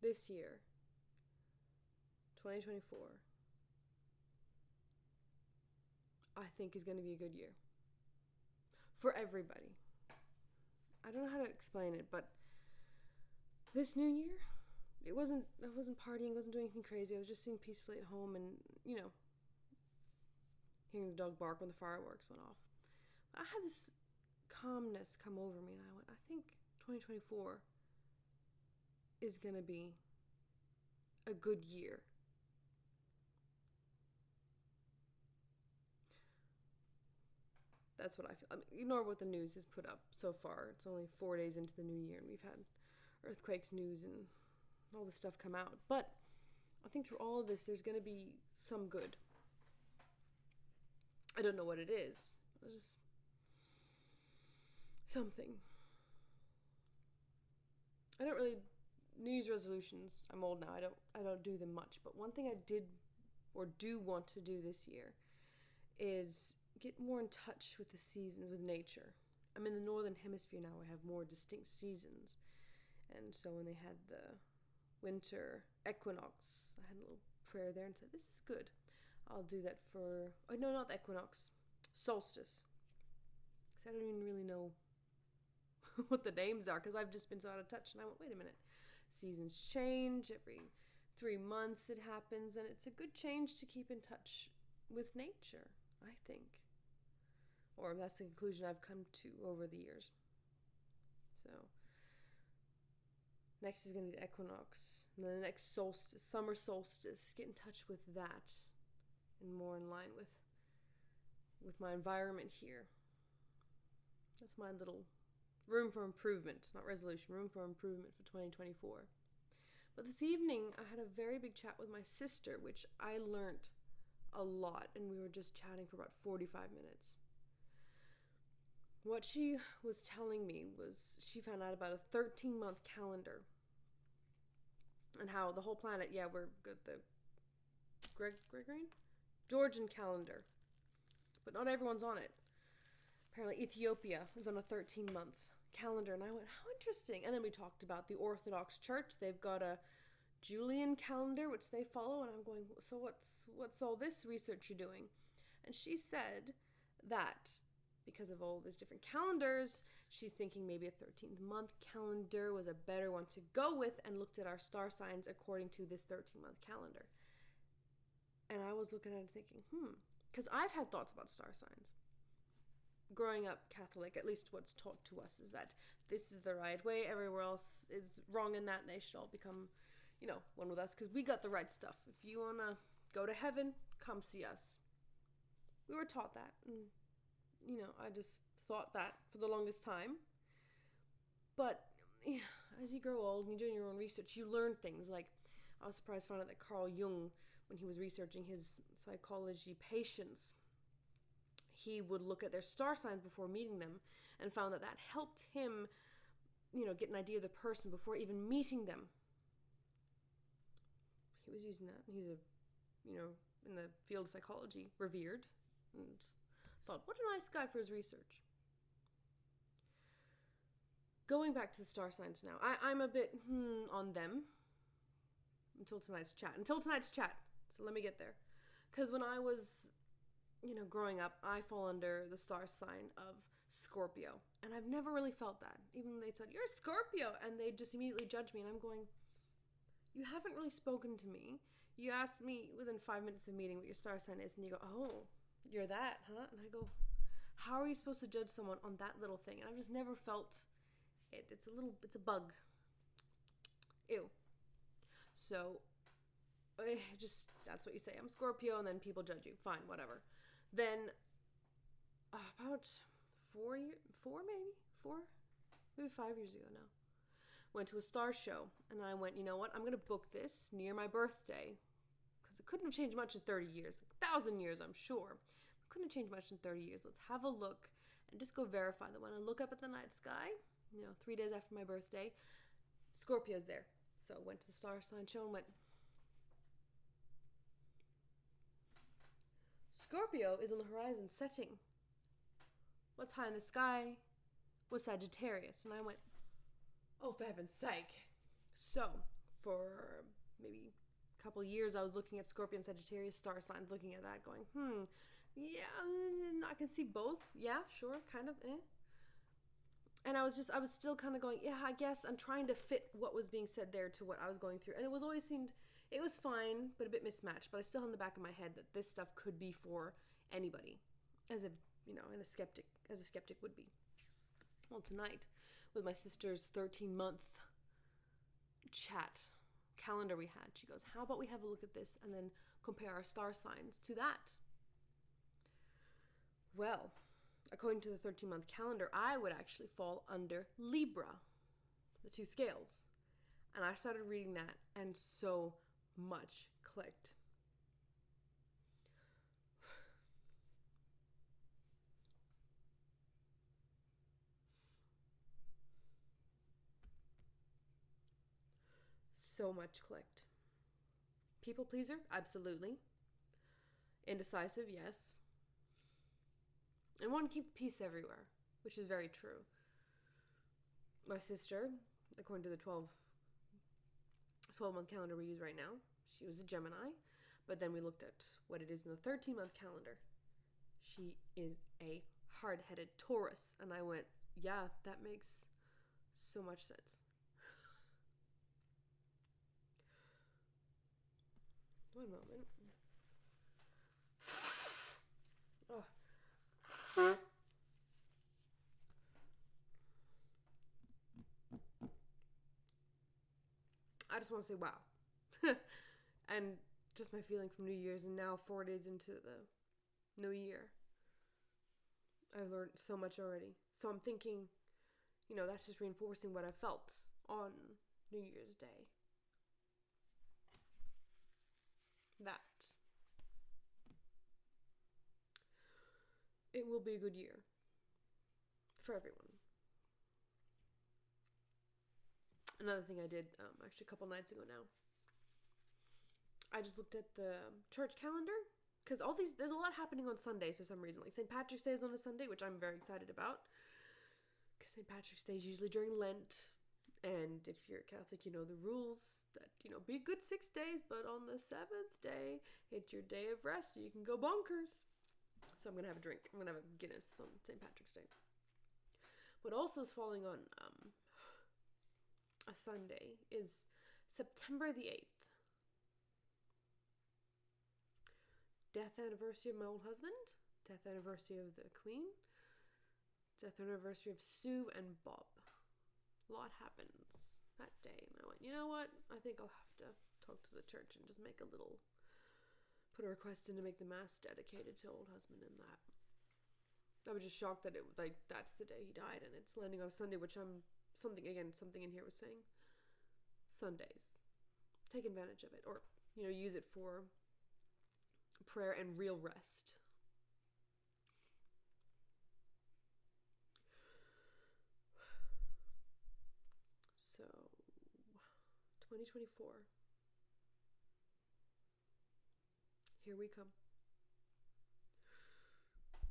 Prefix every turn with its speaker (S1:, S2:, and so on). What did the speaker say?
S1: this year, 2024, I think is going to be a good year for everybody. I don't know how to explain it, but this new year, I wasn't partying, wasn't doing anything crazy. I was just sitting peacefully at home and, hearing the dog bark when the fireworks went off. But I had this calmness come over me, and I went, I think 2024 is going to be a good year. That's what I feel. I mean, ignore what the news has put up so far. It's only 4 days into the new year, and we've had earthquakes news and all this stuff come out. But I think through all of this, there's going to be some good. I don't know what it is. It's just something. I don't really New Year's resolutions. I'm old now. I don't do them much. But one thing I did or do want to do this year is get more in touch with the seasons, with nature. I'm in the northern hemisphere now. I have more distinct seasons. And so when they had the winter equinox, I had a little prayer there and said, this is good. I'll do that for, no, not the equinox, solstice. Because I don't even really know what the names are, because I've just been so out of touch. And I went, wait a minute. Seasons change every 3 months. It happens. And it's a good change to keep in touch with nature, I think. Or that's the conclusion I've come to over the years. So next is going to be the equinox. And then the next solstice, summer solstice. Get in touch with that. And more in line with my environment here. That's my little room for improvement. Not resolution, room for improvement for 2024. But this evening, I had a very big chat with my sister, which I learned a lot. And we were just chatting for about 45 minutes. What she was telling me was she found out about a 13-month calendar. And how the whole planet, we're good. The Gregorian? Georgian calendar. But not everyone's on it. Apparently Ethiopia is on a 13-month calendar. And I went, how interesting. And then we talked about the Orthodox Church. They've got a Julian calendar, which they follow. And I'm going, so what's all this research you're doing? And she said that because of all these different calendars, she's thinking maybe a 13th month calendar was a better one to go with, and looked at our star signs according to this 13-month calendar. And I was looking at it thinking, because I've had thoughts about star signs. Growing up Catholic, at least what's taught to us is that this is the right way, everywhere else is wrong in that, and they should all become, one with us, because we got the right stuff. If you want to go to heaven, come see us. We were taught that, and I just thought that for the longest time. But as you grow old and you're doing your own research, you learn things. Like, I was surprised to find out that Carl Jung, when he was researching his psychology patients, he would look at their star signs before meeting them, and found that helped him, get an idea of the person before even meeting them. He was using that. He's in the field of psychology, revered, and thought, what a nice guy for his research. Going back to the star signs now, I'm a bit on them until tonight's chat. So let me get there. Because when I was, growing up, I fall under the star sign of Scorpio. And I've never really felt that. Even when they said, you're a Scorpio, and they just immediately judge me. And I'm going, you haven't really spoken to me. You asked me within 5 minutes of meeting what your star sign is, and you go, oh, you're that, huh? And I go, how are you supposed to judge someone on that little thing? And I've just never felt it. It's a bug. Ew. So, that's what you say. I'm Scorpio, and then people judge you. Fine, whatever. Then, about 5 years ago now, went to a star show, and I went, you know what? I'm going to book this near my birthday, because it couldn't have changed much in 30 years. 1,000 years, I'm sure. It couldn't have changed much in 30 years. Let's have a look and just go verify that when I look up at the night sky, 3 days after my birthday, Scorpio's there. So went to the star sign show and went, Scorpio is on the horizon setting. What's high in the sky was Sagittarius. And I went, oh, for heaven's sake. So for maybe a couple years, I was looking at Scorpion, Sagittarius star signs, looking at that, going, yeah, I can see both. Yeah, sure, kind of, And I was still kind of going, yeah, I guess I'm trying to fit what was being said there to what I was going through. And it was fine, but a bit mismatched. But I still had in the back of my head that this stuff could be for anybody, as a skeptic would be. Well, tonight, with my sister's 13-month chat calendar we had, she goes, how about we have a look at this and then compare our star signs to that? Well, according to the 13-month calendar, I would actually fall under Libra, the two scales. And I started reading that, and so much clicked. So much clicked. People pleaser? Absolutely. Indecisive? Yes. And want to keep peace everywhere, which is very true. My sister, according to the 12-month calendar we use right now, she was a Gemini, but then we looked at what it is in the 13-month calendar. She is a hard-headed Taurus, and I went, yeah, that makes so much sense. One moment. Oh. I just want to say wow. And just my feeling from New Year's, and now 4 days into the new year, I've learned so much already. So I'm thinking, that's just reinforcing what I felt on New Year's Day. That it will be a good year for everyone. Another thing I did, actually a couple nights ago now, I just looked at the church calendar, because there's a lot happening on Sunday for some reason. Like St. Patrick's Day is on a Sunday, which I'm very excited about, because St. Patrick's Day is usually during Lent, and if you're Catholic, you know the rules, that, be good 6 days, but on the 7th day, it's your day of rest, so you can go bonkers. So I'm going to have a drink. I'm going to have a Guinness on St. Patrick's Day. What also is falling on a Sunday is September the 8th. Death anniversary of my old husband. Death anniversary of the Queen. Death anniversary of Sue and Bob. A lot happens that day. And I went, you know what? I think I'll have to talk to the church and just put a request in to make the mass dedicated to old husband and that. I was just shocked that that's the day he died, and it's landing on a Sunday, which something in here was saying Sundays, take advantage of it, or use it for prayer and real rest. So 2024, here we come.